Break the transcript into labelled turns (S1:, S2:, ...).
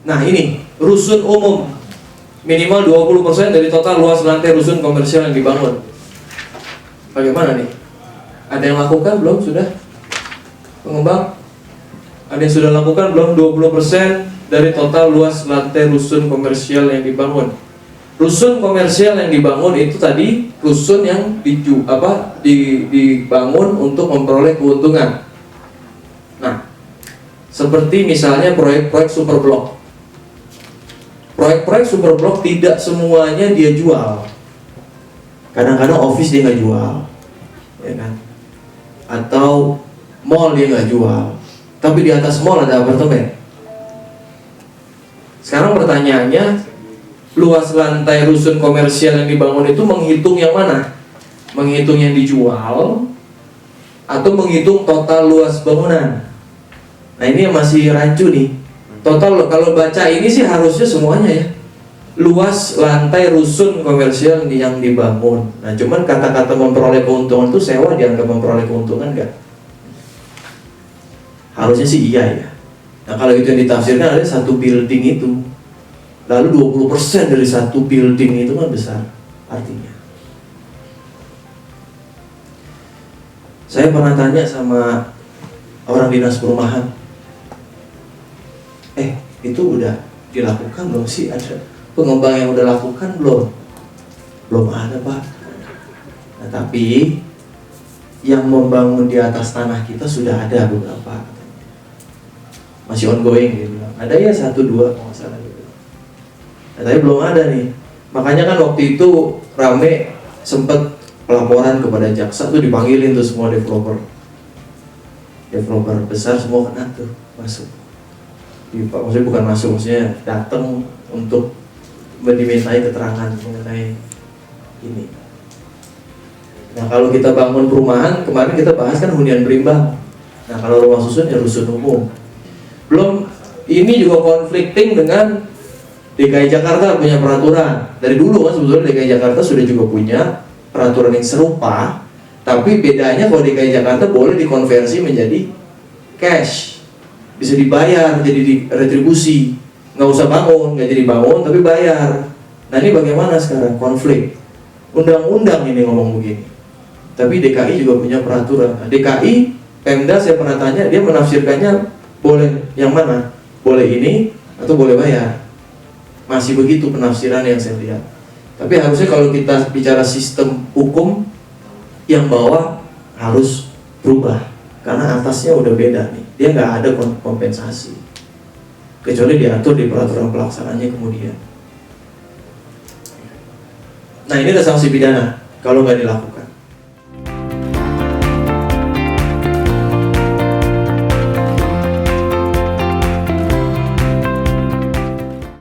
S1: Nah ini, rusun umum minimal 20% dari total luas lantai rusun komersial yang dibangun. Bagaimana nih? Ada yang lakukan belum? Sudah? Pengembang? Ada yang sudah lakukan belum? 20% dari total luas lantai rusun komersial yang dibangun. Rusun komersial yang dibangun itu tadi rusun yang dibangun untuk memperoleh keuntungan. Nah, seperti misalnya proyek-proyek superblok. Proyek-proyek superblok tidak semuanya dia jual. Kadang-kadang office dia nggak jual, ya kan? Atau mall dia nggak jual, tapi di atas mall ada apartemen. Sekarang pertanyaannya, luas lantai rusun komersial yang dibangun itu menghitung yang mana? Menghitung yang dijual atau menghitung total luas bangunan? Nah ini yang masih rancu nih. Total kalau baca ini sih harusnya semuanya ya. Luas lantai rusun komersial yang dibangun. Nah cuman kata-kata memperoleh keuntungan itu sewa dianggap memperoleh keuntungan nggak? Harusnya sih iya ya. Nah kalau itu yang ditafsirkan ada satu building itu, lalu 20% dari satu building itu kan besar artinya. Saya pernah tanya sama orang dinas perumahan, itu udah dilakukan belum sih? Ada pengembang yang udah lakukan belum? Belum ada Pak. Nah tapi yang membangun di atas tanah kita sudah ada beberapa, masih ongoing gitu. Ada ya 1-2 kalau nggak salah gitu. Nah, tapi belum ada nih. Makanya kan waktu itu rame sempat pelaporan kepada jaksa tuh, dipanggilin tuh semua developer besar semua kena tuh masuk. Maksudnya bukan masuk, maksudnya datang untuk dimintai keterangan mengenai ini. Nah kalau kita bangun perumahan, kemarin kita bahas kan hunian berimbang. Nah kalau rumah susun ya rusun umum. Belum, ini juga konflikting dengan DKI Jakarta punya peraturan. Dari dulu kan sebetulnya DKI Jakarta sudah juga punya peraturan yang serupa, tapi bedanya kalau DKI Jakarta boleh dikonversi menjadi cash, bisa dibayar jadi retribusi, nggak usah bangun, nggak jadi bangun tapi bayar. Nah ini bagaimana sekarang? Konflik. Undang-undang ini ngomong begini, tapi DKI juga punya peraturan. Nah, DKI Pemda saya pernah tanya, dia menafsirkannya boleh yang mana? Boleh ini atau boleh bayar? Masih begitu penafsiran yang saya lihat. Tapi harusnya kalau kita bicara sistem hukum, yang bawah harus berubah, karena atasnya udah beda nih. Dia nggak ada kompensasi, kecuali diatur di peraturan pelaksananya kemudian. Nah ini ada sanksi pidana kalau nggak dilakukan.